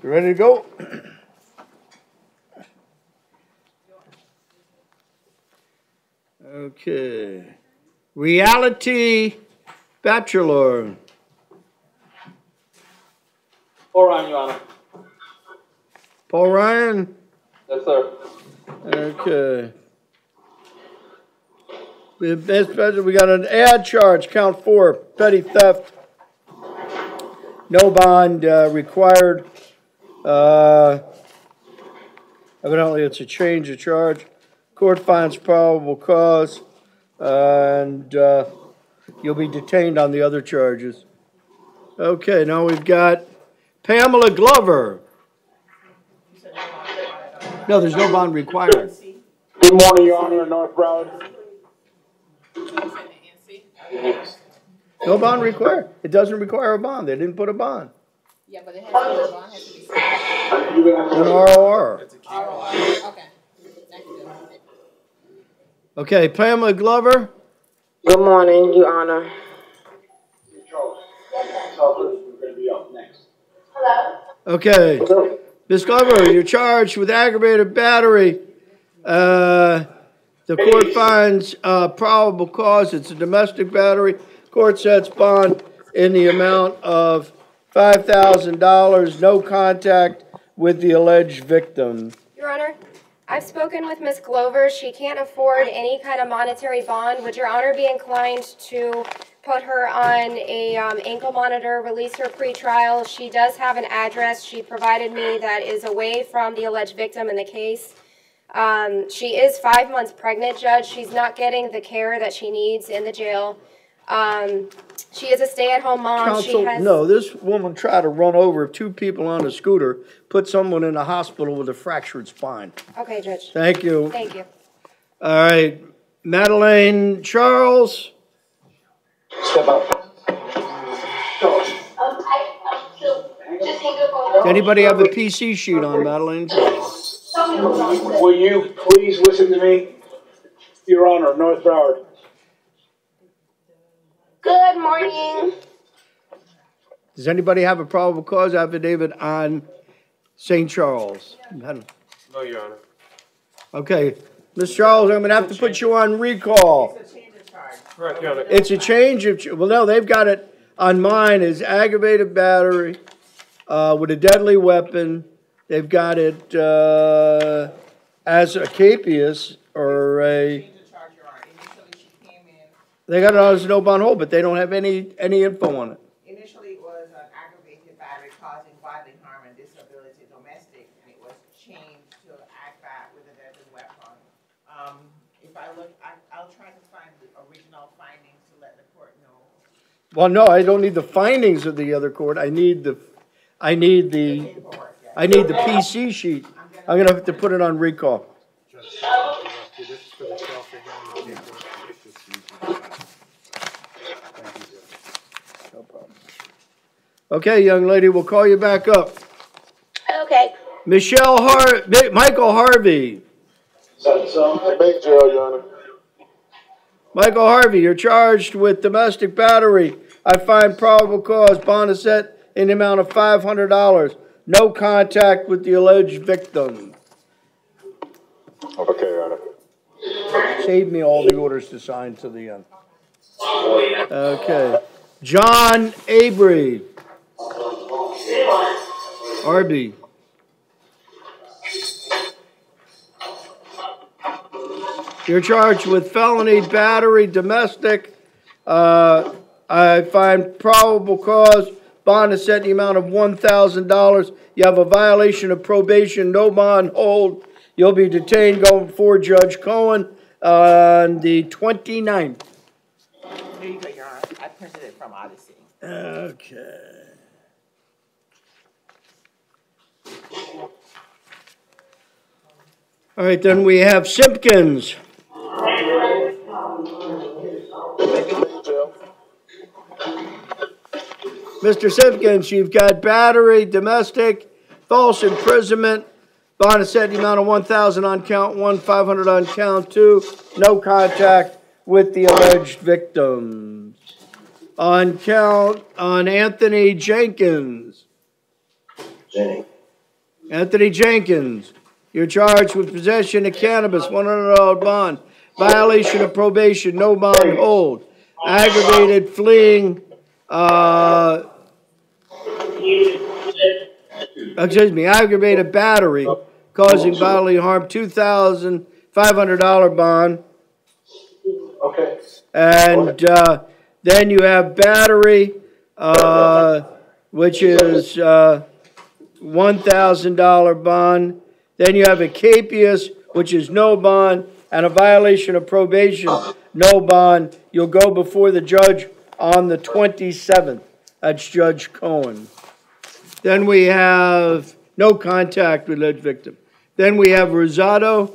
You ready to go? Okay. Reality Bachelor. Paul Ryan, Your Honor. Paul Ryan? Yes, sir. Okay. We got an ad charge, count 4, petty theft. No bond required. Evidently, it's a change of charge. Court finds probable cause, and you'll be detained on the other charges. Okay, now we've got Pamela Glover. No, there's no bond required. Good morning, Your Honor, North Broward. No bond required. It doesn't require a bond. They didn't put a bond. Yeah, but it has to be, the bond has to be An ROR. okay. Okay, Pamela Glover. Good morning, Your Honor. Okay. Ms. Glover, you're charged with aggravated battery. The court finds probable cause. It's a domestic battery. Court sets bond in the amount of $5,000. No contact with the alleged victim. Your Honor, I've spoken with Ms. Glover. She can't afford any kind of monetary bond. Would Your Honor be inclined to put her on a ankle monitor, release her pre-trial? She does have an address she provided me that is away from the alleged victim in the case. She is 5 months pregnant, Judge. She's not getting the care that she needs in the jail. She is a stay-at-home mom. Counsel, no, this woman tried to run over 2 people on a scooter, put someone in a hospital with a fractured spine. Okay, Judge. Thank you. Thank you. All right. Madeleine Charles. Step up. Does anybody have a PC sheet on Madeleine Charles? Will you please listen to me? Your Honor, North Broward. Good morning. Does anybody have a probable cause affidavit on St. Charles? No, Your Honor. Okay. Ms. Charles, I'm going to have to put you on recall. It's a change of charge. Correct, Your Honor. It's a change of, well, no, they've got it on mine as aggravated battery with a deadly weapon. They've got it as a capias or a, they got it as no bond hold, but they don't have any info on it. Initially, it was an aggravated battery causing bodily harm and disability domestic, and it was changed to agbat with a deadly weapon. If I look, I'll try to find the original findings to let the court know. Well, no, I don't need the findings of the other court. I need the PC sheet. I'm going to have to put it on recall. No problem. Okay, young lady, we'll call you back up. Okay. Michael Harvey. Michael Harvey, you're charged with domestic battery. I find probable cause. Bond is set in the amount of $500. No contact with the alleged victim. Okay, Your Honor. Save me all the orders to sign to the end. Okay. John Avery. Arby. You're charged with felony battery domestic. I find probable cause. Bond is set in the amount of $1,000. You have a violation of probation, no bond hold. You'll be detained going before Judge Cohen on the 29th. Here you go, Your Honor. I printed it from Odyssey. Okay. All right, then we have Simpkins. Mr. Simpkins, you've got battery, domestic, false imprisonment. Bond is set in the amount of $1,000 on count 1, $500 on count 2. No contact with the alleged victims. On Anthony Jenkins. Anthony Jenkins, you're charged with possession of cannabis, $100 bond, violation of probation, no bond hold, aggravated fleeing, aggravated battery causing bodily harm, $2,500 bond. Okay. And then you have battery, which is $1,000 bond. Then you have a capias, which is no bond, and a violation of probation, no bond. You'll go before the judge on the 27th. That's Judge Cohen. Then we have no contact with alleged victim. Then we have Rosado.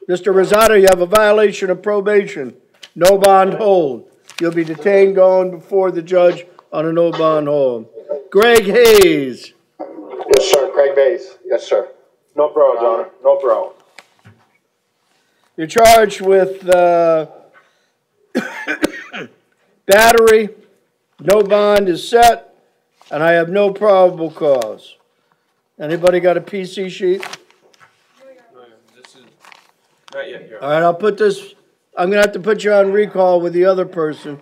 Mr. Rosado, you have a violation of probation, no bond hold. You'll be detained going before the judge on a no bond hold. Greg Hayes. Yes, sir. Craig Hayes. Yes, sir. No problem, Your Honor. No problem. You're charged with battery, no bond is set, and I have no probable cause. Anybody got a PC sheet? This is not yet, Your All right, I'll put this, I'm going to have to put you on recall with the other person.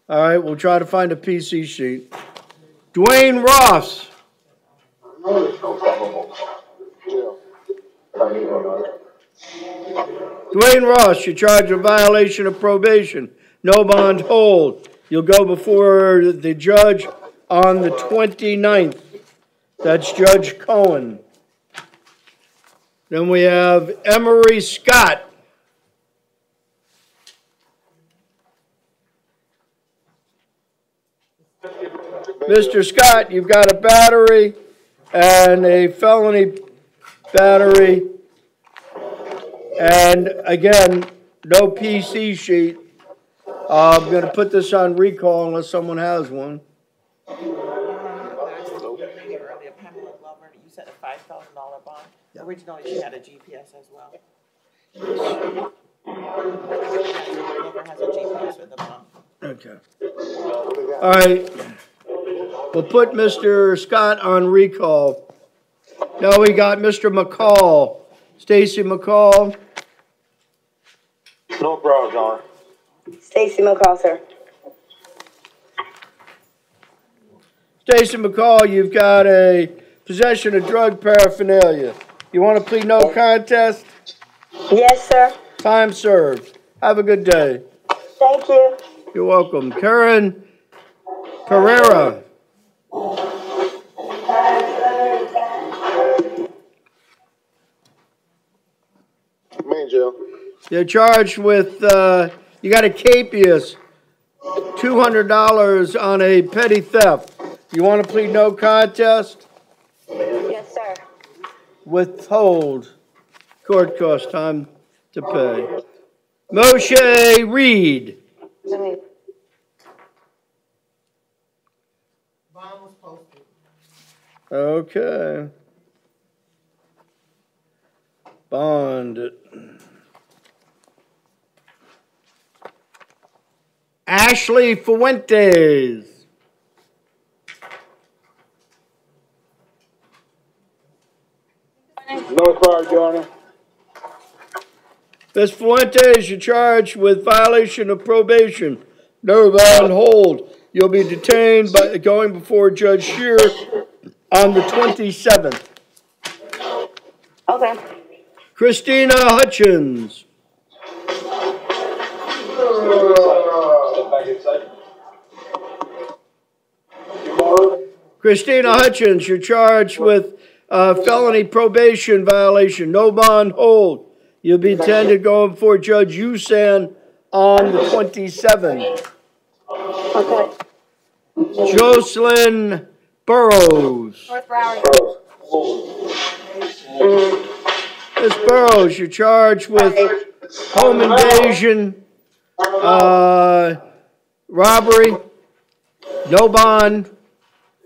All right, we'll try to find a PC sheet. Dwayne Ross. Dwayne Ross, you're charged with violation of probation, no bond hold. You'll go before the judge on the 29th. That's Judge Cohen. Then we have Emery Scott. Mr. Scott, you've got a battery and a felony battery. And again, no PC sheet. I'm going to put this on recall unless someone has one. Earlier, Pamela Glover, you said a $5,000 bond. Originally, she had a GPS as well. Glover has a GPS with a bond. Okay. All right. We'll put Mr. Scott on recall. Now we got Mr. McCall. Stacy McCall. No problem, Your Honor. Stacy McCall, sir. Stacy McCall, you've got a possession of drug paraphernalia. You want to plead no contest? Yes, sir. Time served. Have a good day. Thank you. You're welcome. Karen Pereira. Main jail. You're charged with, you got a capias, $200 on a petty theft. You want to plead no contest? Yes, sir. Withhold. Court cost time to pay. Moshe Reed. Bond was posted. Okay. Bond it. Ashley Fuentes. No problem, Your Honor. Ms. Fuentes, you're charged with violation of probation. No bond hold. You'll be detained by going before Judge Shear on the 27th. Okay. Christina Hutchins. Christina Hutchins, you're charged with felony probation violation. No bond hold. You'll be intended going before Judge Usan on the 27th. Okay. Jocelyn Burrows. North Broward. Ms. Burrows, you're charged with home invasion, robbery, no bond,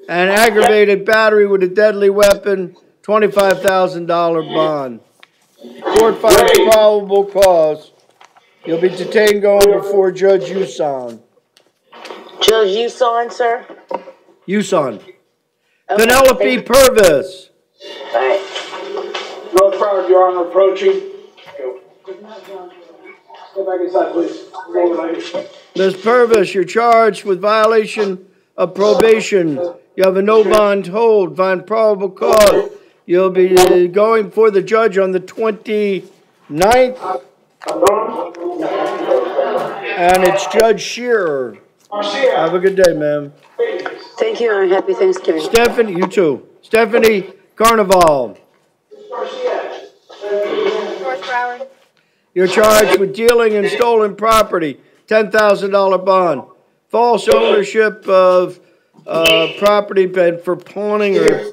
and aggravated battery with a deadly weapon, $25,000 bond. Court finds probable cause. You'll be detained going before Judge Uson. Judge Uson, sir? Uson. Okay, Penelope thank you. Purvis. All right. North Broward, Your Honor, approaching. Step back inside, please. Go over, lady. Ms. Purvis, you're charged with violation of probation. You have a no bond hold, find probable cause. You'll be going before the judge on the 29th. And it's Judge Shearer. Have a good day, ma'am. Thank you, and happy Thanksgiving. Stephanie, you too. Stephanie Carnival. North Broward. You're charged with dealing in stolen property, $10,000 bond. False ownership of property for pawning or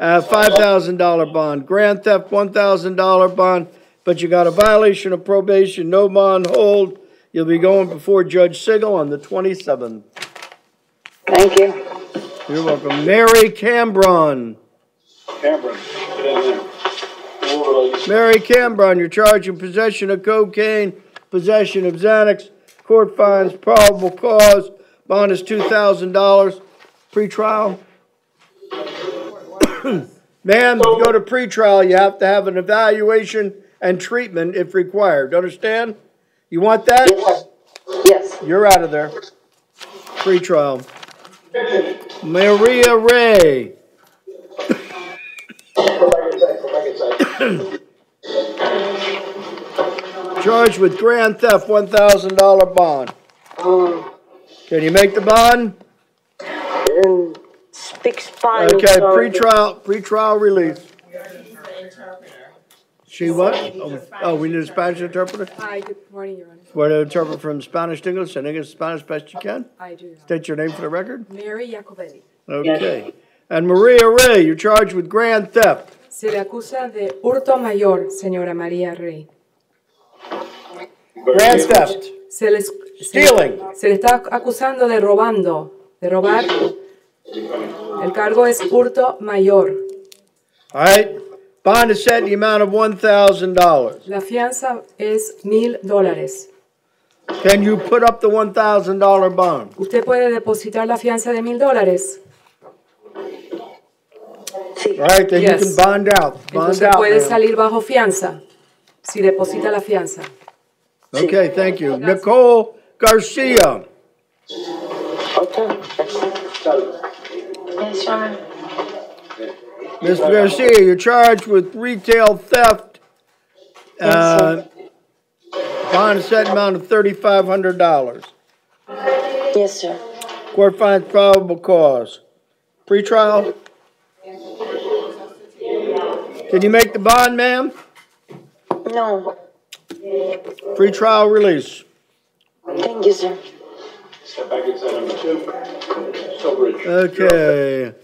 $5,000 bond. Grand theft, $1,000 bond. But you got a violation of probation, no bond hold. You'll be going before Judge Sigel on the 27th. Thank you. You're welcome. Mary Cambron. Cameron, get in there. Go over, ladies. Mary Cambron, you're charged in possession of cocaine, possession of Xanax, court fines, probable cause, bond is $2,000, pretrial. Ma'am, if you go to pretrial, you have to have an evaluation and treatment if required. Understand? You want that? Yes. You're out of there. Pretrial. Maria Ray. Go back inside. Charged with grand theft, $1,000 bond. Can you make the bond? Speak Spanish. Okay, pretrial release. She what? Oh, we need a Spanish interpreter? Hi, good morning, Your Honor. Want to interpret from Spanish to English and English to Spanish best you can? I do. State your name for the record. Mary Jacobelli. Okay. And Maria Ray, you're charged with grand theft. Se le acusa de hurto mayor, señora María Rey. Grand theft. Stealing. Se le está acusando de robando, de robar. El cargo es hurto mayor. All right. Bond is set in the amount of $1,000. La fianza es $1,000. Can you put up the $1,000 bond? ¿Usted puede depositar la fianza de $1,000? All right, then Yes. you can bond out. Bond Entonces out. puede ma'am. salir bajo fianza si deposita la fianza. Okay, thank you. Nicole Garcia. Okay. Yes, Your Honor. Ms. Garcia, you're charged with retail theft. Bond set amount of $3,500. Yes, sir. Court finds probable cause. Pretrial? Can you make the bond, ma'am? No. Pretrial release. Thank you, sir. Step back inside number 2. Stowbridge. Okay.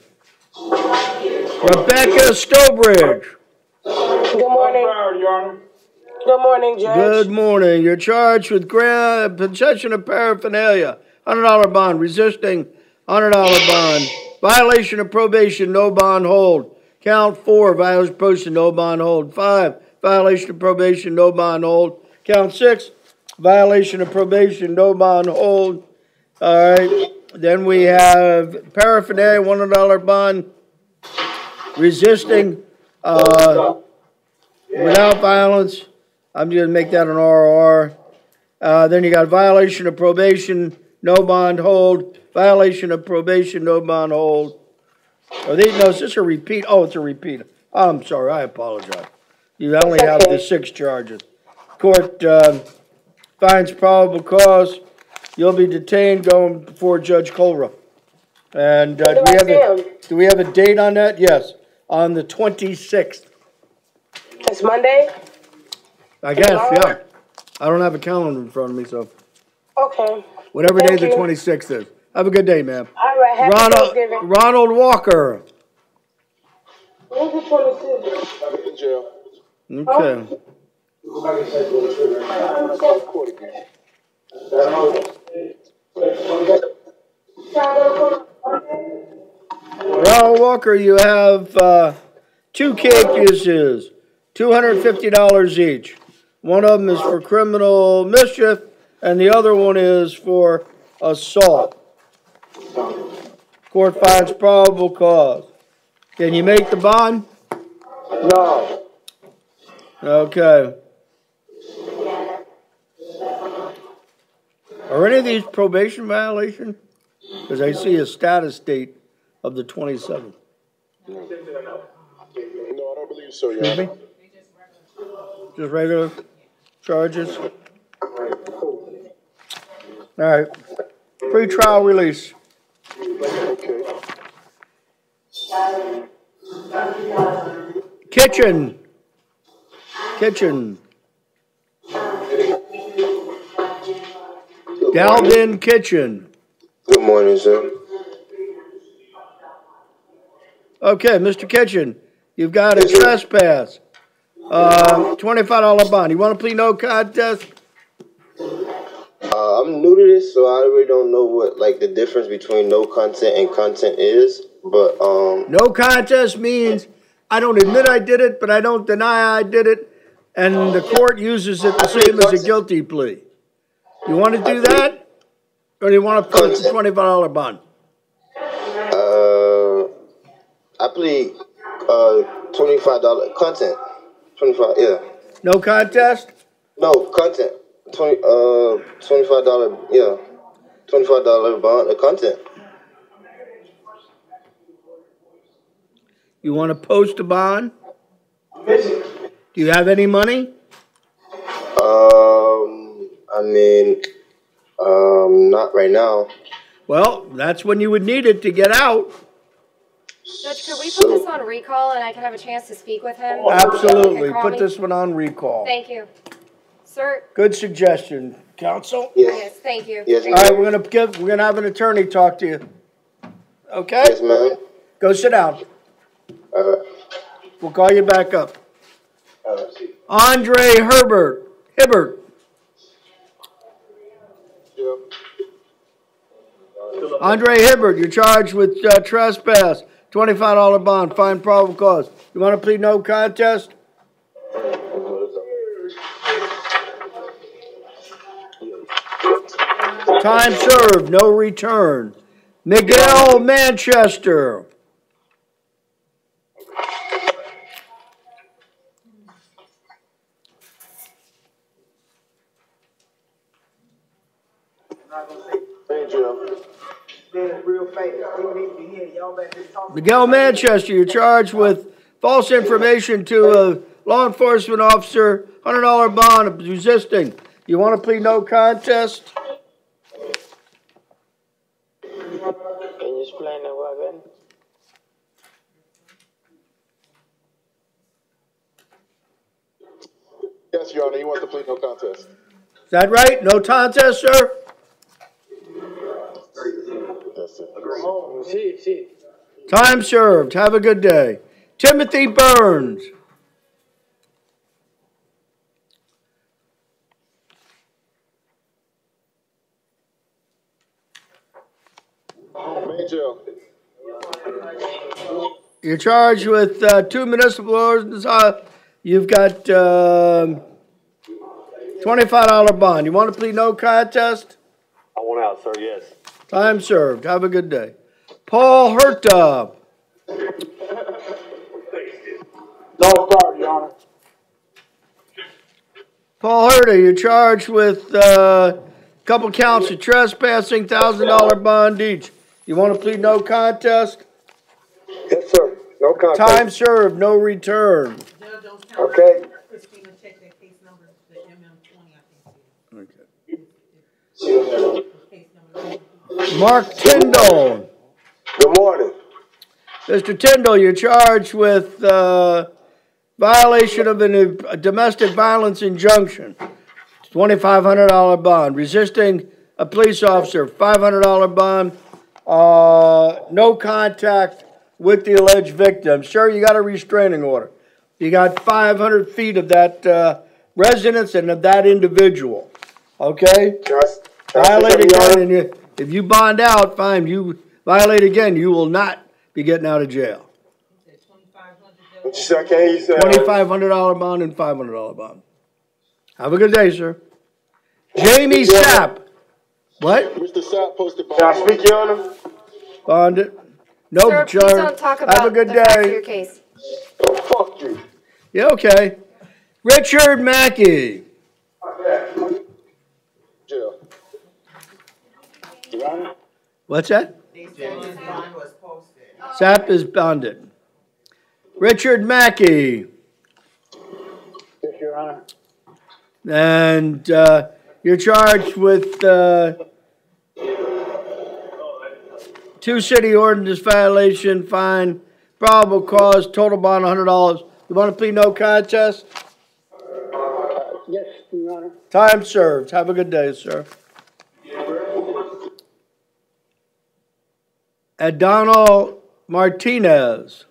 Rebecca Stowbridge. Good morning. North Broward, Your Honor. Good morning, Judge. Good morning. You're charged with possession of paraphernalia, $100 bond, resisting, $100 bond, violation of probation, no bond hold. Count 4, violation of probation, no bond hold. 5, violation of probation, no bond hold. Count 6, violation of probation, no bond hold. All right. Then we have paraphernalia, $100 bond, resisting without violence. I'm just going to make that an ROR. Then you got violation of probation, no bond hold. Violation of probation, no bond hold. No, is this a repeat? Oh, it's a repeat. I'm sorry. I apologize. You only have the 6 charges. Court finds probable cause. You'll be detained going before Judge Colra. And do we have a date on that? Yes, on the 26th. It's Monday? I guess, yeah. I don't have a calendar in front of me, so Okay. whatever day Thank the you. 26th is. Have a good day, ma'am. All right. Happy Thanksgiving. Ronald Walker. When's the 26th? Back in jail. Okay. Go back inside to the trigger. Court again. Ronald Walker, you have 2 cases, $250 each. One of them is for criminal mischief, and the other one is for assault. Court finds probable cause. Can you make the bond? No. Okay. Are any of these probation violations? Because I see a status date of the 27th. No, I don't believe so, Your Excuse me? Honor. Just regular charges? All right. Pre-trial release. Okay. Kitchen. Dalvin Kitchen. Good morning, sir. Okay, Mr. Kitchen, you've got a trespass. $25 bond. You want to plead no contest? I'm new to this, so I really don't know what the difference between no content and content is. But No contest means I don't admit I did it, but I don't deny I did it, and the court uses it the same as a guilty plea. You want to do that, or do you want to post a $25 bond? I plead $25 content. 25, yeah. No contest? No content. $25, yeah. $25 bond content. You want to post a bond? Do you have any money? Not right now. Well, that's when you would need it to get out. Judge, could we put this on recall and I can have a chance to speak with him? Absolutely. Okay, call Put me. this one on recall. Thank you. Sir? Good suggestion, counsel. Yes, thank you. Yes, All right, we're gonna have an attorney talk to you. Okay? Yes, ma'am. Go sit down. We'll call you back up. Andre Hibbert. Yeah. Andre Hibbert, you're charged with trespass, $25 bond, fine probable cause. You want to plead no contest? Time served, no return. Miguel Manchester. Hey, Joe. Miguel Manchester, you're charged with false information to a law enforcement officer, $100 bond of resisting. You want to plead no contest? Can you explain that again? Yes, Your Honor, he wants to plead no contest. Is that right? No contest, sir? Yes, sir. Sí. Time served. Have a good day. Timothy Burns. Hey, Joe. You're charged with two municipal ordinances. You've got $25 bond. You want to plead no contest? I want out, sir, yes. Time served. Have a good day. Paul Herta. No charge, Your Honor. Paul Herta, you're charged with a couple counts of trespassing, $1,000 bond each. You want to plead no contest? Yes, sir. No contest. Time served, no return. Okay. Christina, check that case number, the MM20, I think. Okay. Case number. Mark Tyndall. Good morning. Mr. Tyndall, you're charged with violation of a domestic violence injunction, $2,500 bond. Resisting a police officer, $500 bond. No contact with the alleged victim. Sir, you got a restraining order. You got 500 feet of that residence and of that individual. Okay? Violate again, and if you bond out, fine. You violate again, you will not be getting out of jail. What you say? I can't hear you say. $2,500 bond and $500 bond. Have a good day, sir. Jamie Sapp. What? Mr. Sapp posted bond. Can I speak, Your Honor? Bonded. Nope, Sir, please sir. don't talk Have about a good the facts of day. your case. Oh, fuck you. Yeah, okay. Richard Mackey. Jail. Your Honor? What's that? They said his bond was posted. Sapp is bonded. Richard Mackey. Yes, Your Honor. And you're charged with 2 city ordinance violation, fine, probable cause, total bond $100. You want to plead no contest? Yes, Your Honor. Time served. Have a good day, sir. Adonal Martinez.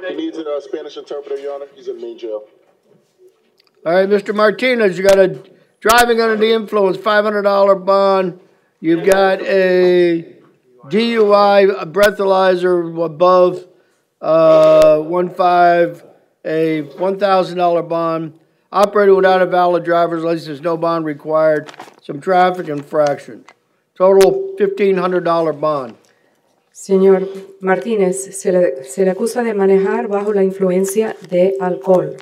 He needs a Spanish interpreter, Your Honor. He's in the main jail. All right, Mr. Martinez, you got a driving under the influence, $500 bond. You've got a DUI, a breathalyzer above 1.5, a $1,000 bond. Operated without a valid driver's license, no bond required. Some traffic infractions. Total $1,500 bond. Señor Martínez, se le acusa de manejar bajo la influencia de alcohol.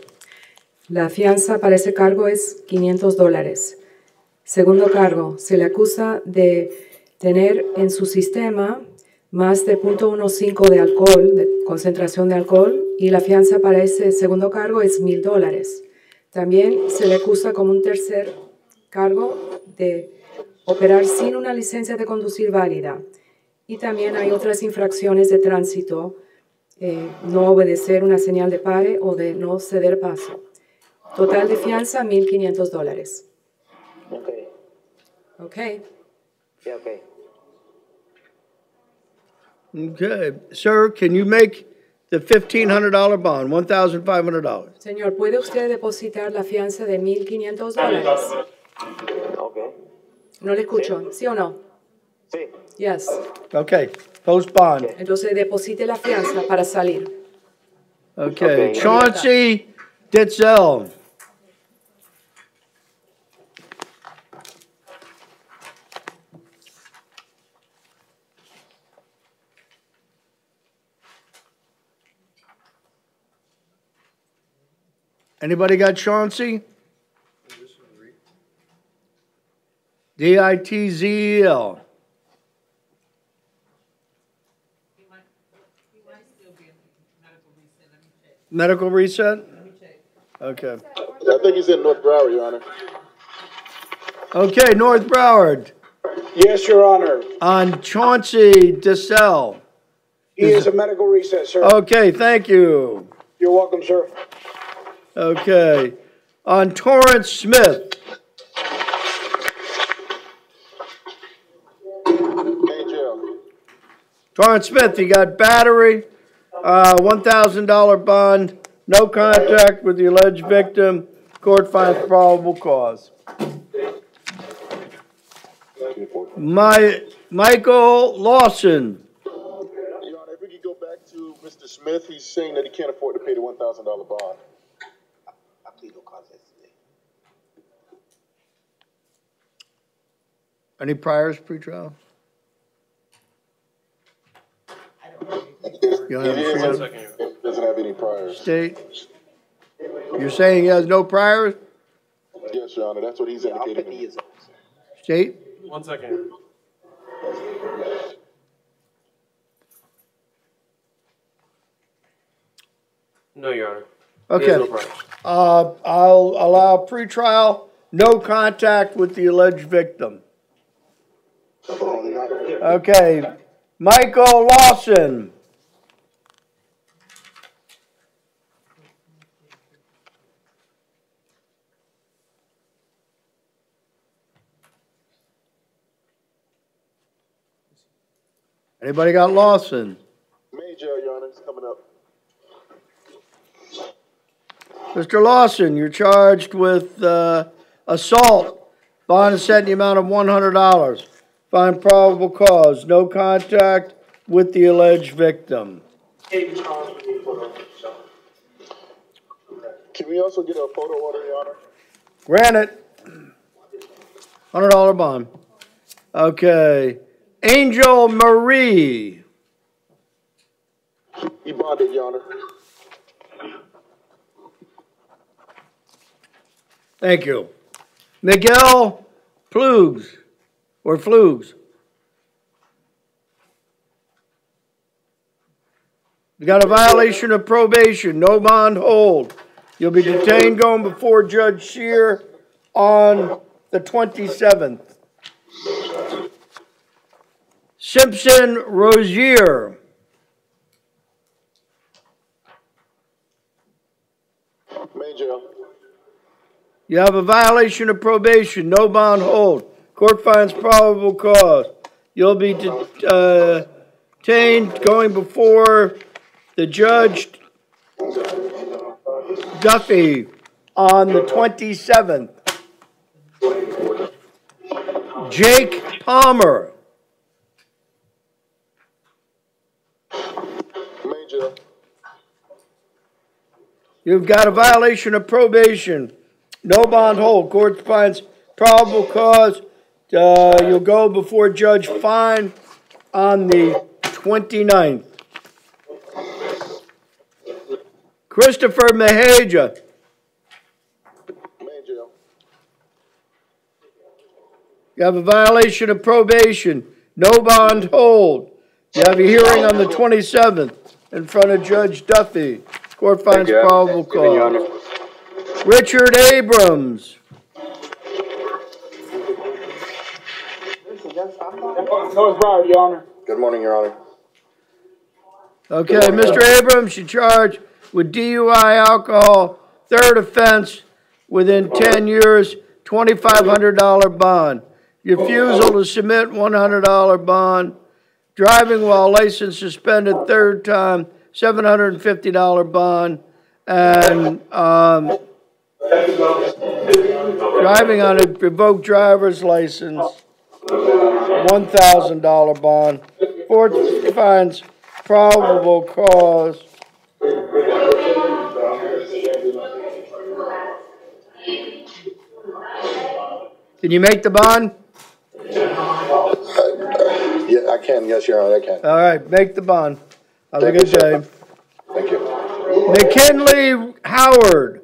La fianza para ese cargo es $500. Segundo cargo, se le acusa de tener en su sistema más de 0.15 de alcohol, de concentración de alcohol, y la fianza para ese segundo cargo es $1,000. También se le acusa como un tercer cargo de operar sin una licencia de conducir válida. Y también hay otras infracciones de tránsito, no obedecer una señal de pare o de no ceder paso. Total de fianza, $1,500. Okay. Okay. Yeah, okay. Okay. Sir, can you make the $1,500 bond, $1,500? Señor, ¿puede usted depositar la fianza de $1,500? Okay. No le escucho, ¿sí o no? Sí. Yes. Okay. Post bond. Entonces deposite la fianza para salir. Okay. Okay. Chauncey Ditzel. Anybody got Chauncey? Ditzel. Medical reset? Okay. I think he's in North Broward, Your Honor. Okay, North Broward. Yes, Your Honor. On Chauncey Ditzel. He is a medical reset, sir. Okay, thank you. You're welcome, sir. Okay. On Torrance Smith. Main jail. Torrance Smith, you got battery, $1,000 bond, no contact with the alleged victim, court finds probable cause. Michael Lawson. Your Honor, if we could go back to Mr. Smith, he's saying that he can't afford to pay the $1,000 bond. I plead no contest today. Any priors pre-trial? You don't have He a is- pre- doesn't have any priors. State? You're saying he has no priors? Yes, Your Honor, that's what he's I'll indicating. put the years up. State? 1 second. No, Your Honor. He has Okay. no priors. I'll allow pre-trial, no contact with the alleged victim. Okay. Michael Lawson. Anybody got Lawson? Main jail, Your Honor, it's coming up. Mr. Lawson, you're charged with assault. Bond is set in the amount of $100. Find probable cause. No contact with the alleged victim. Can Can we also get a photo order, Your Honor? Granted. $100 bond. Okay. Angel Marie. He bonded, Your Honor. Thank you. Miguel Plugs, or Flugs. You got a violation of probation, no bond hold. You'll be detained going before Judge Shear on the 27th. Simpson Rozier. Major. You have a violation of probation, no bond hold. Court finds probable cause. You'll be detained going before the Judge Duffy on the 27th. Jake Palmer. Major. You've got a violation of probation. No bond hold. Court finds probable cause. You'll go before Judge Fine on the 29th. Christopher Mehaja. Major. You have a violation of probation. No bond hold. You have a hearing on the 27th in front of Judge Duffy. Court finds probable cause. Richard Abrams. North Broward, Your Honor. Good morning, Your Honor. Okay, Mr. Abrams, you're charged with DUI alcohol, third offense, within 10 years, $2,500 bond. Refusal to submit, $100 bond. Driving while license suspended, third time, $750 bond. And driving on a revoked driver's license, $1,000 bond. Court finds probable cause. Can you make the bond? Yeah, I can. Yes, Your Honor, I can. All right, make the bond. Have a good day. Thank you. McKinley Howard.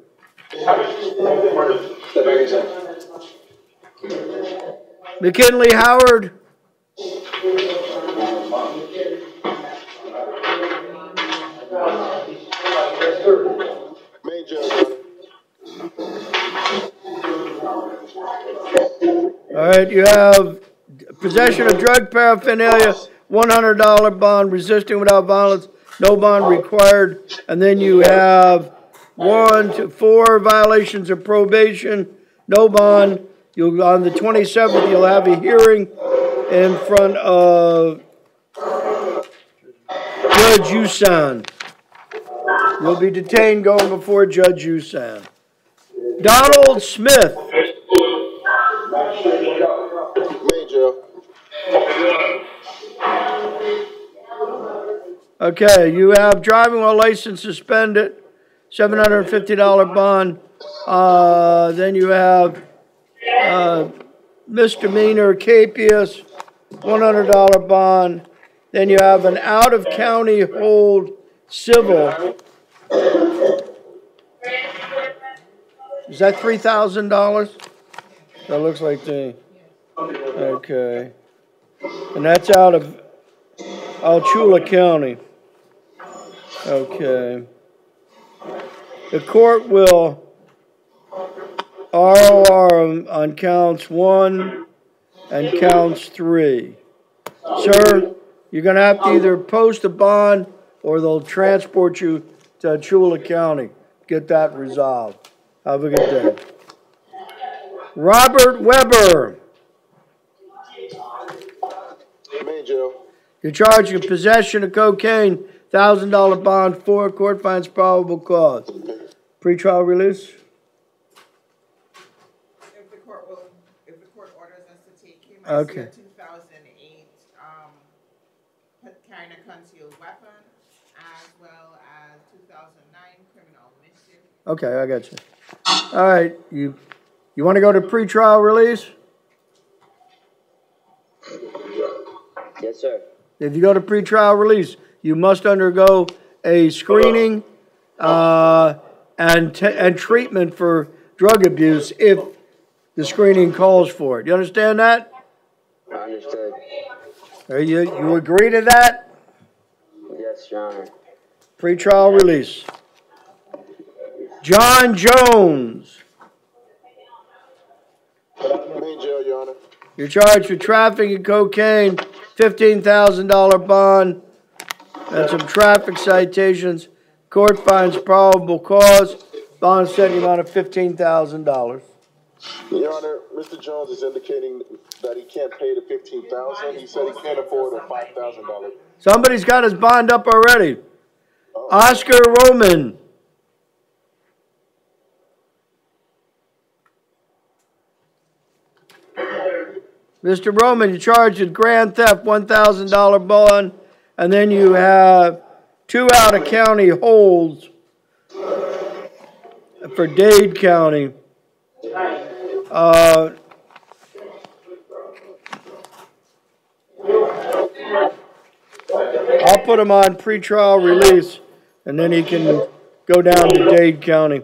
McKinley Howard. Major. All right, you have possession of drug paraphernalia, $100 bond, resisting without violence, no bond required. And then you have 1 to 4 violations of probation, no bond. On the 27th, you'll have a hearing in front of Judge Usan. You'll be detained going before Judge Usan. Donald Smith. Major. Okay, you have driving while license suspended, $750 bond. Then you have misdemeanor capias, $100 bond. Then you have an out-of-county hold civil. Is that $3,000? That looks like the. Okay. And that's out of Alachula County. Okay. The court will ROR on counts 1 and counts 3. Sir, you're going to have to either post a bond or they'll transport you to Alachula County. Get that resolved. Have a good day. Robert Weber. Major. You're charged with possession of cocaine, $1,000 bond, 4 court finds probable cause. Pretrial release? If the court orders us to take him, Okay. 2008 carrying a concealed weapon, as well as 2009 criminal mischief Okay, I got you. All right, you want to go to pretrial release? Yes, sir. If you go to pretrial release, you must undergo a screening and treatment for drug abuse if the screening calls for it. You understand that? I understood. You agree to that? Yes, Your Honor. Pretrial release. John Jones. Main jail, Your Honor. You're charged with trafficking cocaine, $15,000 bond, and some traffic citations. Court finds probable cause. Bond set in the amount of $15,000. Your Honor, Mr. Jones is indicating that he can't pay the $15,000. He said he can't afford a $5,000. Somebody's got his bond up already. Oscar Roman. Mr. Roman, you're charged with grand theft, $1,000 bond, and then you have 2 out-of-county holds for Dade County. I'll put him on pretrial release, and then he can go down to Dade County.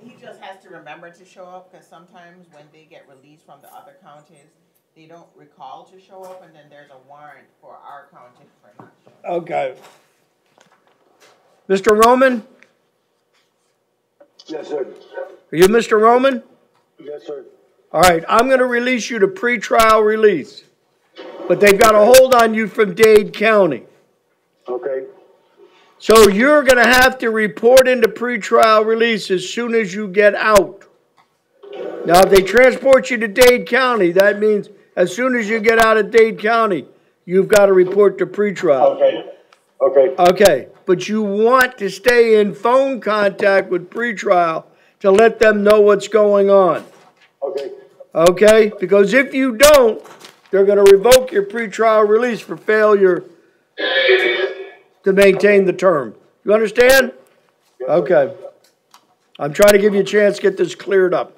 He just has to remember to show up, because sometimes when they get released from the other counties, they don't recall to show up, and then there's a warrant for our county for not showing up. Okay. Mr. Roman? Yes, sir. Are you Mr. Roman? Yes, sir. All right, I'm going to release you to pretrial release, but they've got a hold on you from Dade County. Okay. So you're going to have to report into pretrial release as soon as you get out. Now, if they transport you to Dade County, that means as soon as you get out of Dade County, you've got to report to pretrial. Okay. Okay. Okay, but you want to stay in phone contact with pretrial to let them know what's going on. Okay. Okay? Because if you don't, they're going to revoke your pretrial release for failure to maintain the term. You understand? Okay. I'm trying to give you a chance to get this cleared up.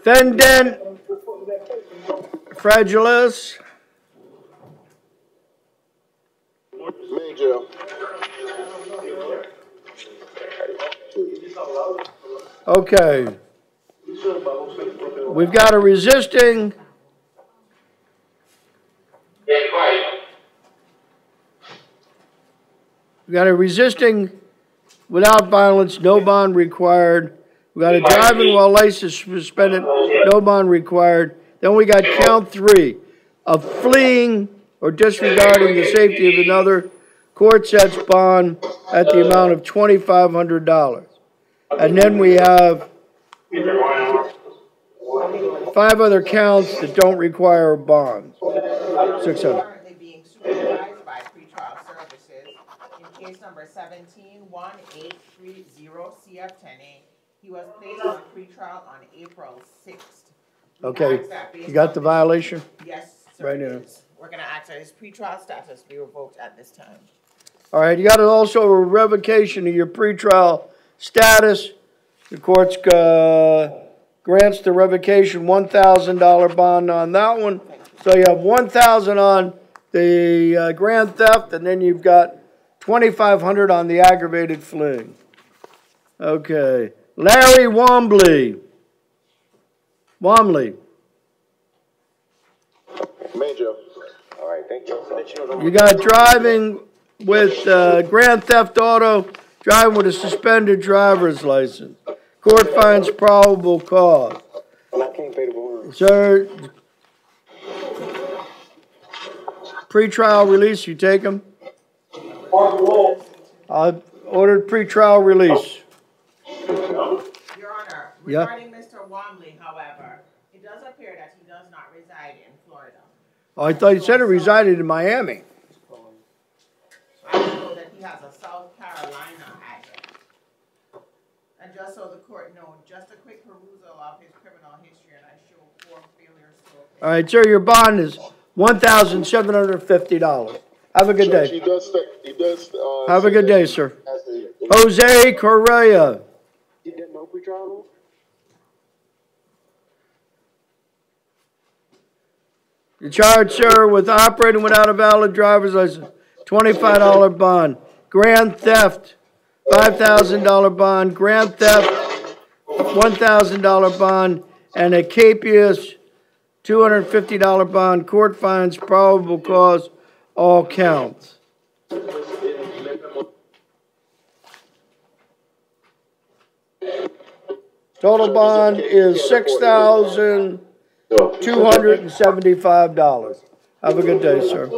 Fendent Fragilis. Main jail. Okay. We've got a resisting. We've got a resisting without violence, no bond required. We got a driving while license suspended, no bond required. Then we got count 3 of fleeing or disregarding the safety of another. Court sets bond at the amount of $2,500. And then we have 5 other counts that don't require bonds. 600. Currently being supervised by pretrial services in case number 17-1830 He was placed on pretrial on April 6th. Okay, you got the violation? Yes, sir. Right now. We're gonna ask that his pretrial status be revoked at this time. All right, you got also a revocation of your pretrial status. The court grants the revocation $1,000 bond on that one. So you have $1,000 on the grand theft, and then you've got $2,500 on the aggravated fleeing. Okay, Larry Wombley. Main jail. All right, thank you. You got driving with grand theft auto, driving with a suspended driver's license. Court finds probable cause. And I can't pay the bond. Sir, pretrial release, you take him? I ordered pretrial release. Your Honor, Yeah. regarding Mr. Womley, however, it does appear that he does not reside in Florida. Oh, I thought you said it resided in Miami. I know that he has a South Carolina address. And just so the court knows, just a quick perusal of his criminal history, and I show 4 failures to appear. All right, sir, your bond is $1,750. Have a good Judge, day. he does. Have a say good that day, he sir. has a- Jose Correa. You get no pre-trial? You're charged, sir, with operating without a valid driver's license. $25 bond. Grand theft, $5,000 bond. Grand theft, $1,000 bond. And a capious, $250 bond. Court finds probable cause, all counts. Total bond is $6,275. Have a good day, sir.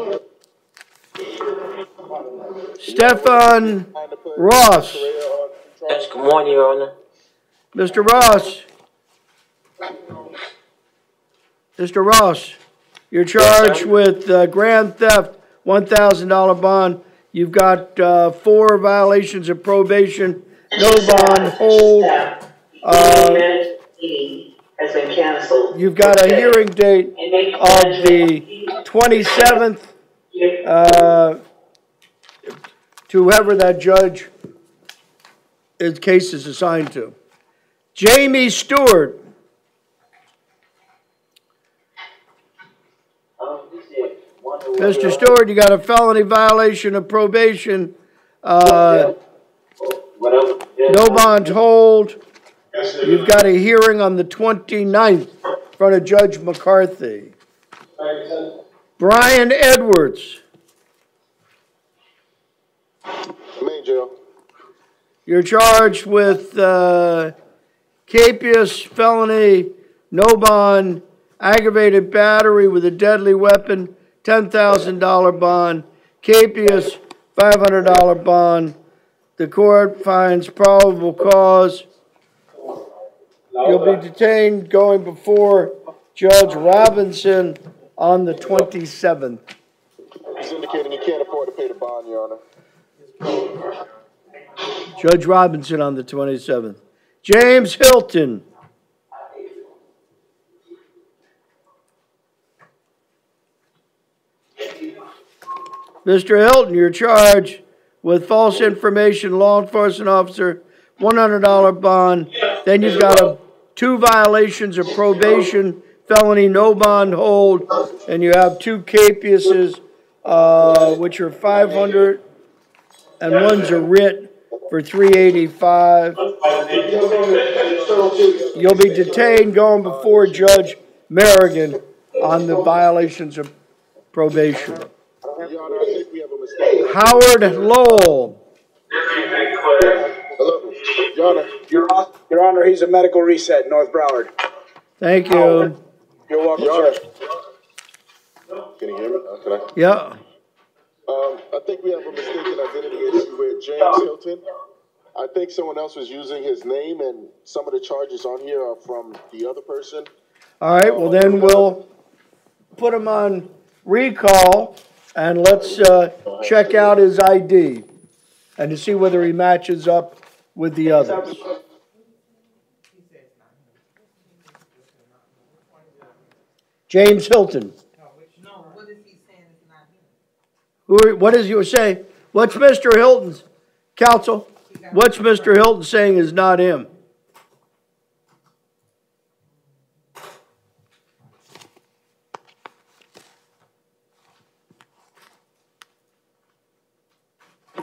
Stefan Ross. Yes, good morning, Your Honor. Mr. Ross. Mr. Ross, you're charged with grand theft, $1,000 bond. You've got 4 violations of probation, no bond, hold. Has been canceled. You've got a hearing date of the 27th to whoever that judge his case is assigned to. Jamie Stewart. Mr. Stewart, you got a felony violation of probation. No bond hold. You've got a hearing on the 29th in front of Judge McCarthy. Brian Edwards. Main jail. You're charged with capious felony, no bond, aggravated battery with a deadly weapon, $10,000 bond, capious, $500 bond. The court finds probable cause. You'll be detained going before Judge Robinson on the 27th. He's indicating he can't afford to pay the bond, Your Honor. Judge Robinson on the 27th. James Hilton. Mr. Hilton, you're charged with false information, law enforcement officer, $100 bond. Then you've got 2 violations of probation, felony, no bond hold, and you have 2 capiouses, which are $500, and one's a writ for $385. You'll be detained going before Judge Merrigan on the violations of probation. Your Honor, I think we have a mistake. Howard Lowell. Hello, Your Honor. Your Honor, he's a medical reset, North Broward. Thank you. You're welcome, Your sir. Can you hear me? Can I? Yeah. I think we have a mistaken identity issue with James Hilton. I think someone else was using his name, and some of the charges on here are from the other person. All right, well then we'll put him on recall, and let's check out his ID and to see whether he matches up with the others. James Hilton. What does you say? What's Mr. Hilton's counsel? What's Mr. Hilton saying is not him?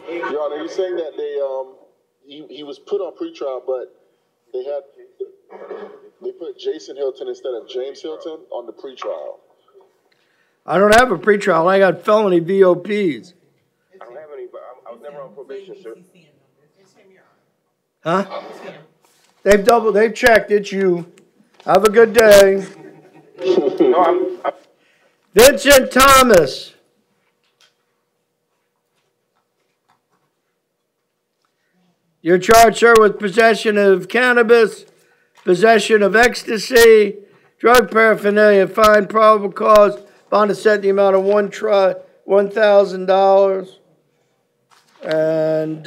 Your Honor, he's saying that he was put on pretrial, but they put Jason Hilton instead of James Hilton on the pretrial. I don't have a pretrial. I got felony VOPs. I don't have any, but I was never on probation, sir. Huh? They've checked. It's you. Have a good day. Vincent Thomas. You're charged, sir, with possession of cannabis, possession of ecstasy, drug paraphernalia, fine, probable cause, bond is set in the amount of $1,000. And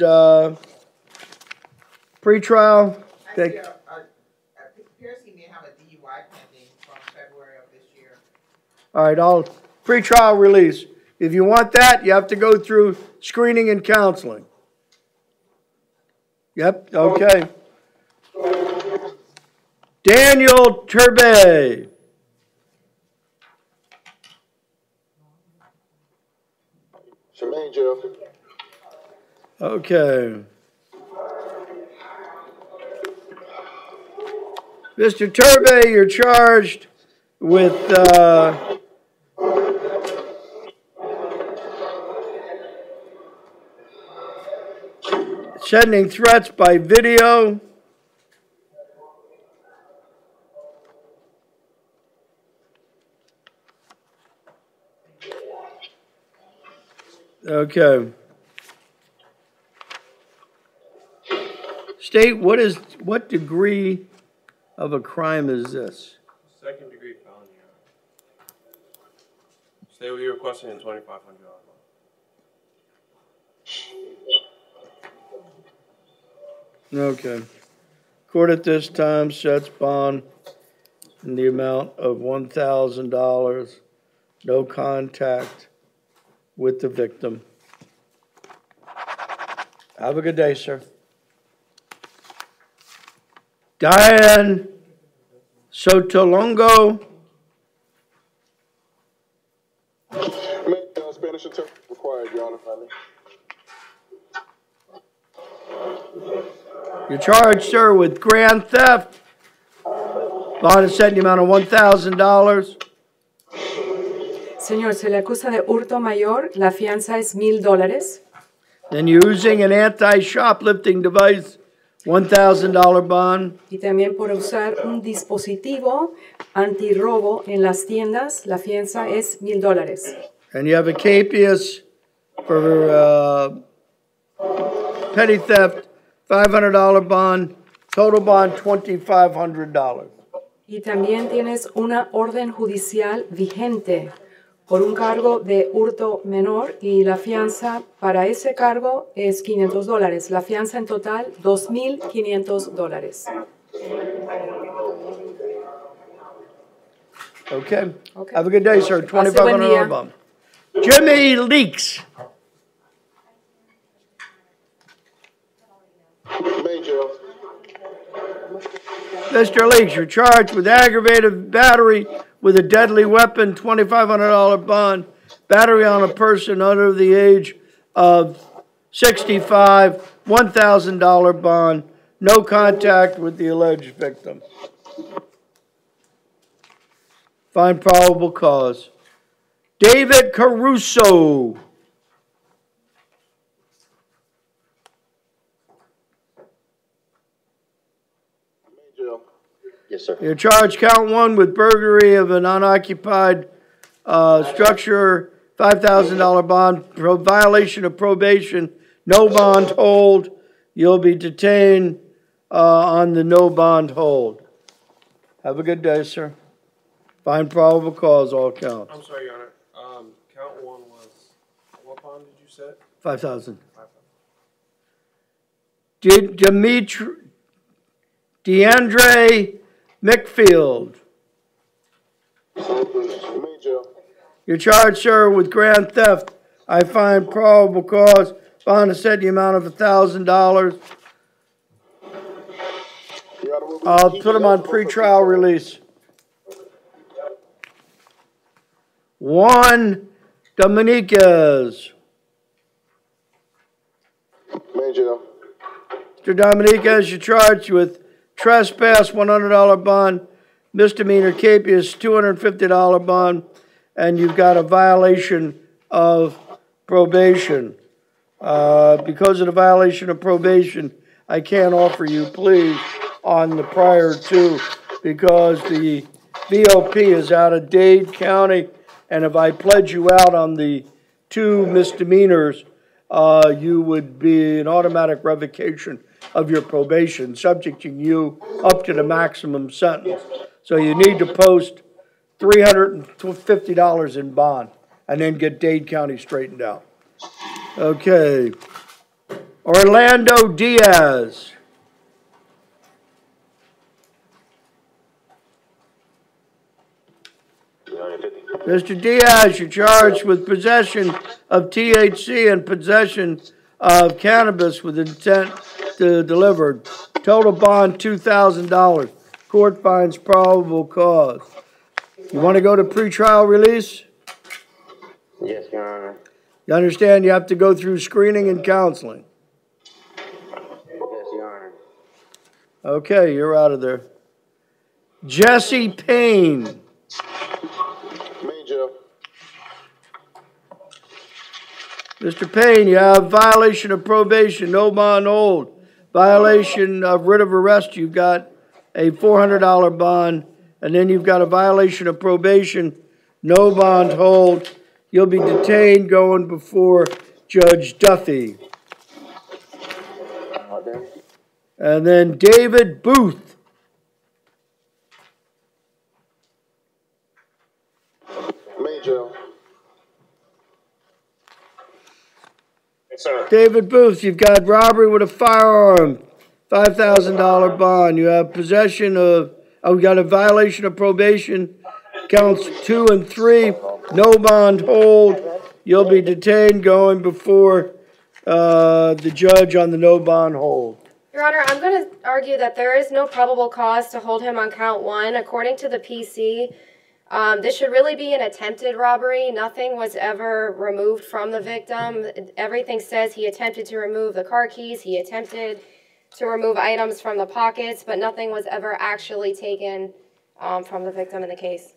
pretrial. Appears he may have a DUI pending from February of this year. All right, I'll pretrial release. If you want that, you have to go through screening and counseling. Yep, okay. Daniel Turbay. Shemaine jail. Okay. Mr. Turbay, you're charged with sending threats by video. Okay. State, what degree of a crime is this? Second degree felony. State what you're requesting in $2,500. Okay. Court at this time sets bond in the amount of $1,000. No contact with the victim. Have a good day, sir. Diane Sotolongo. Spanish attorney required, Your Honor. You're charged, sir, with grand theft. Bond is set in the amount of $1,000. Señor, se le acusa de hurto mayor. La fianza es $1,000. Then using an anti-shoplifting device, $1,000 bond. Y también por usar un dispositivo antirrobo en las tiendas, la fianza es $1,000. And you have a capias for petty theft, $500 bond, total bond $2,500. Y también tienes una orden judicial vigente por un cargo de hurto menor y la fianza para ese cargo es $500. La fianza en total $2,500. Okay. Have a good day, sir. $2,500 día. bond. Jimmy Leaks. Mr. Leaks, you're charged with aggravated battery with a deadly weapon, $2,500 bond, battery on a person under the age of 65, $1,000 bond, no contact with the alleged victim. Find probable cause. David Caruso. Yes, sir. You're charged count one with burglary of an unoccupied structure, $5,000 bond, violation of probation, no bond hold. You'll be detained on the no bond hold. Have a good day, sir. Find probable cause, all counts. I'm sorry, Your Honor. Count one was, what bond did you set? 5,000. DeAndre McField. You're charged, sir, with grand theft. I find probable cause. Bond is set in the amount of $1,000. I'll put him on pretrial release. Juan Dominguez. Major. Mr. Dominguez, you're charged with trespass, $100 bond, misdemeanor capias, $250 bond, and you've got a violation of probation. Because of the violation of probation, I can't offer you pleas on the prior two because the VOP is out of Dade County, and if I pledge you out on the two misdemeanors, you would be an automatic revocation of your probation, subjecting you up to the maximum sentence. So you need to post $350 in bond and then get Dade County straightened out. Okay. Orlando Diaz. Mr. Diaz, you're charged with possession of THC and possession of cannabis with intent to deliver. Total bond $2,000. Court finds probable cause. You want to go to pretrial release? Yes, Your Honor. You understand you have to go through screening and counseling. Yes, Your Honor. Okay, you're out of there. Jesse Payne. Major. Mr. Payne, you have violation of probation, no bond hold. Violation of writ of arrest, you've got a $400 bond. And then you've got a violation of probation, no bond hold. You'll be detained going before Judge Duffy. And then David Booth. Major. Yes, sir. David Booth, you've got robbery with a firearm, $5,000 bond. You have possession of, we got a violation of probation, counts 2 and 3, no bond hold. You'll be detained going before the judge on the no bond hold. Your Honor, I'm going to argue that there is no probable cause to hold him on count 1. According to the PC, this should really be an attempted robbery. Nothing was ever removed from the victim. Everything says he attempted to remove the car keys, he attempted to remove items from the pockets, but nothing was ever actually taken from the victim in the case.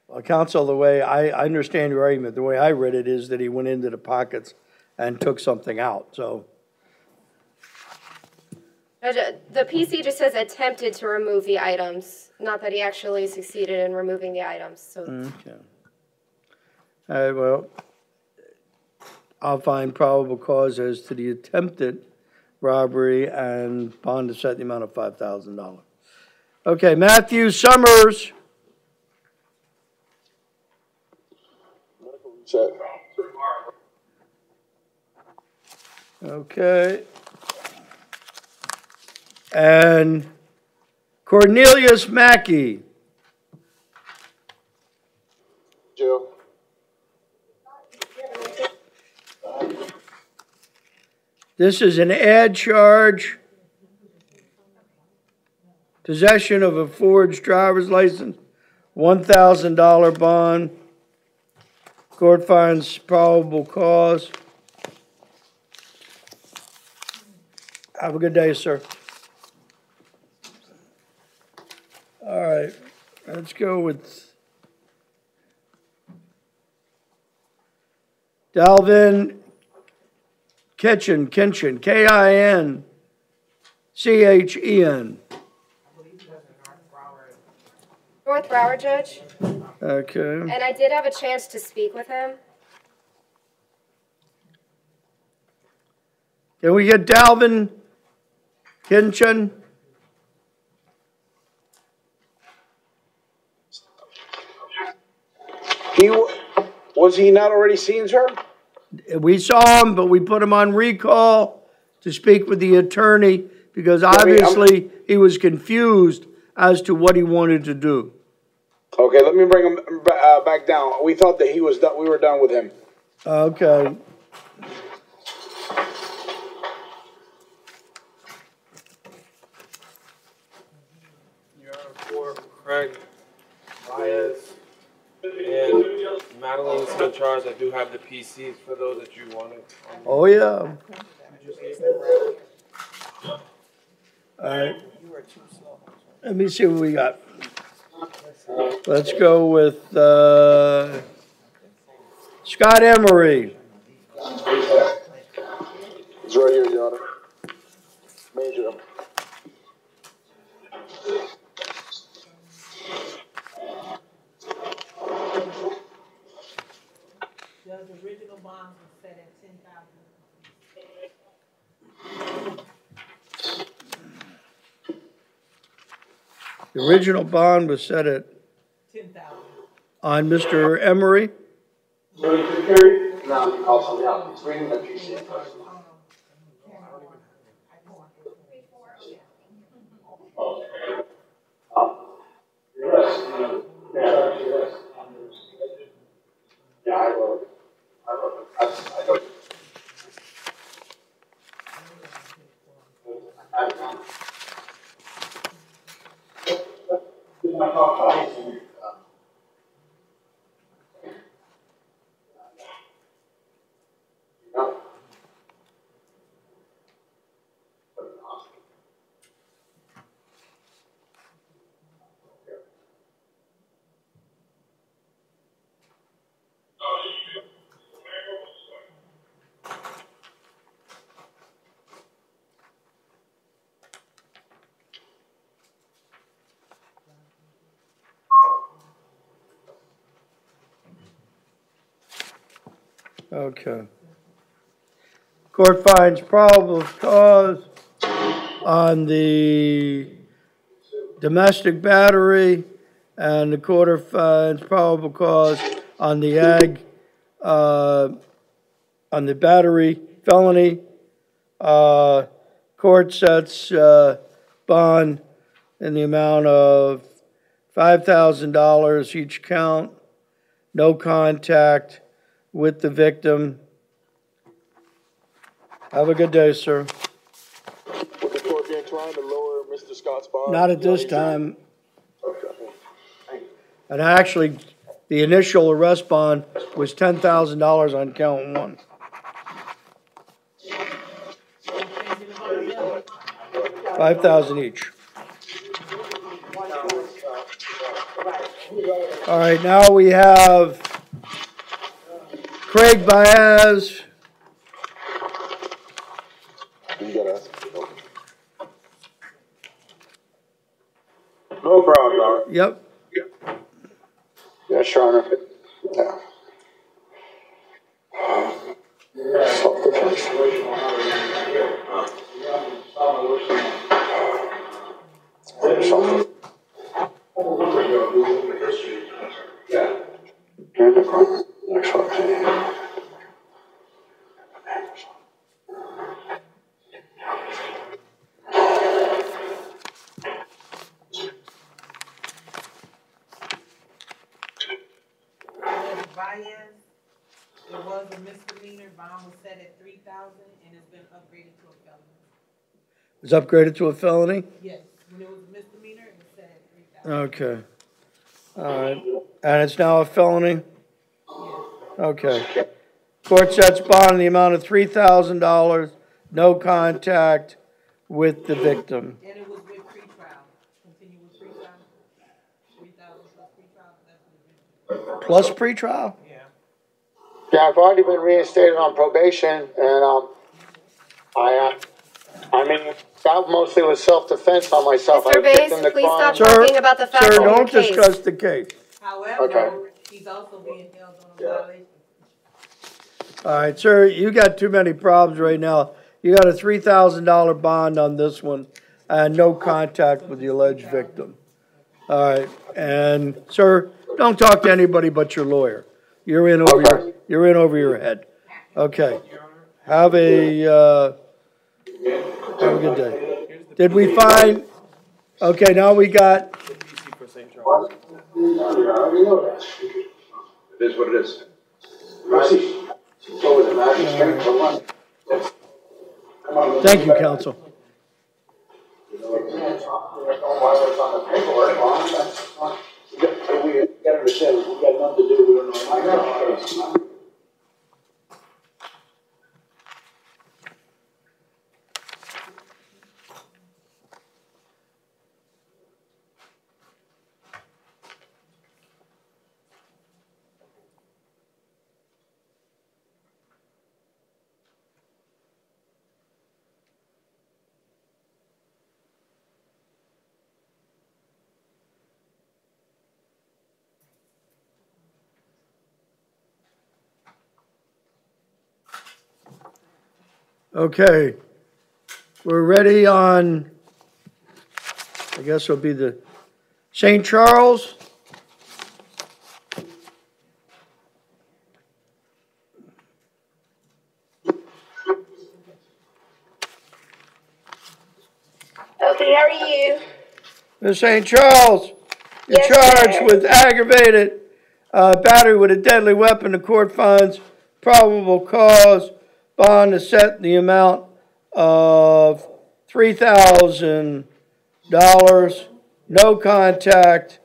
Well, counsel, the way I understand your argument, the way I read it is that he went into the pockets and took something out, so. The PC just says attempted to remove the items, not that he actually succeeded in removing the items. So. Okay. All right, well, I'll find probable cause as to the attempted robbery and bond to set the amount of $5,000. Okay, Matthew Summers. Check. Okay. And Cornelius Mackey. Jail. This is an ad charge. Possession of a forged driver's license. $1,000 bond. Court finds probable cause. Have a good day, sir. All right, let's go with Dalvin Kitchen, Kinchen, North Broward, Judge. Okay. And I did have a chance to speak with him. Can we get Dalvin Kinchen? Was he not already seen, sir? We saw him, but we put him on recall to speak with the attorney because obviously he was confused as to what he wanted to do. Okay, let me bring him back down. We thought that he was done. We were done with him. Okay. Your Honor, for Craig Baez and Madeline's in charge. I do have the PCs for those that you wanted. Oh, yeah. All right. Let me see what we got. Let's go with Scott Emery. It's right here, Your Honor. Major. The original bond was set at $10,000. The original bond was set at 10,000. on Mr. Emery. Okay. Court finds probable cause on the domestic battery, and the court finds probable cause on the on the battery felony. Court sets bond in the amount of $5,000 each count, no contact with the victim. Have a good day, sir. Would the court be inclined to lower Mr. Scott's bond? Not at this time. And actually, the initial arrest bond was $10,000 on count one. $5,000 each. All right, now we have Craig Baez. No problem, Your Honor. Yep. Yes, Your Honor. Yeah. Self-defense. Next one. It was a misdemeanor, bond was set at $3,000 and it's been upgraded to a felony. It was upgraded to a felony? Yes, when it was a misdemeanor, it was set at $3,000. Okay. All right. And it's now a felony? Okay. Court sets bond in the amount of $3,000, no contact with the victim. And it was with pretrial. Continue with pretrial. $3,000 plus pretrial. That's what it is. Plus pretrial? Yeah, I've already been reinstated on probation, and I mean, that mostly was self-defense on myself. Mr. Bass, please stop talking about the facts of Sir, your don't case. discuss the case. However, he's also being held on a violation. All right, sir, you got too many problems right now. You got a $3,000 bond on this one and no contact with the alleged victim. All right, and sir, don't talk to anybody but your lawyer. You're in over your head. Okay. Have a good day. Did we find? Okay, now we got. It is what it is. Thank you, counsel. We got to understand, we got nothing to do, we don't know. Okay. We're ready on, I guess it'll be the St. Charles. Okay, how are you? Ms. St. Charles, you're charged with aggravated battery with a deadly weapon. The court finds probable cause. Bond is set in the amount of $3,000. No contact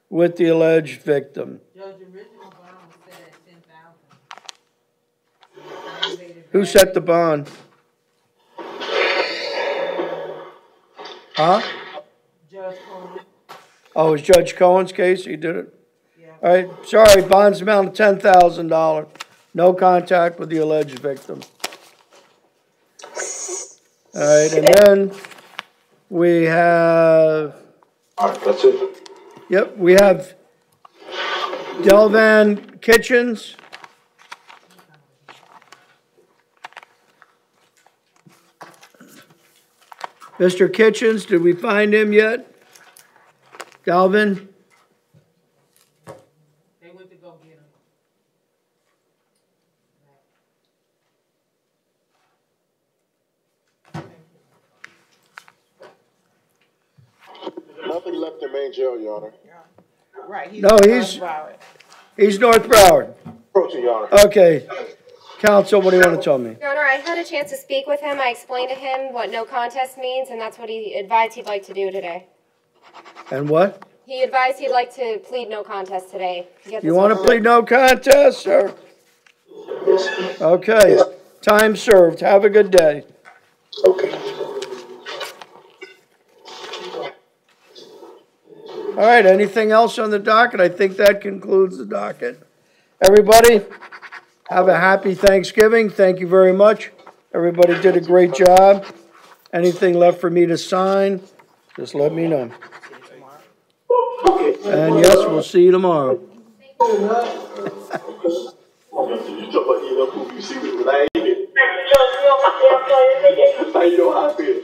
with the alleged victim. Judge, the original bond was set at $10,000. Who set the bond? Huh? Judge Cohen. Oh, it was Judge Cohen's case? He did it? Yeah. All right, sorry, bond's amount of $10,000. No contact with the alleged victim. All right, and then we have... That's it. Yep, we have Delvan Kitchens. Mr. Kitchens, did we find him yet? Delvin? They went to go get him. Nothing left in main jail, Your Honor. Right. No, he's North Broward. Approaching, Your Honor. Okay. Counsel, what do you want to tell me? Your Honor, I had a chance to speak with him. I explained to him what no contest means, and that's what he advised he'd like to do today. And what? He advised he'd like to plead no contest today. You want to plead no contest, sir? Okay. Time served. Have a good day. Okay. All right, anything else on the docket? I think that concludes the docket. Everybody, have a happy Thanksgiving. Thank you very much. Everybody did a great job. Anything left for me to sign, just let me know. And yes, we'll see you tomorrow. You know how I feel.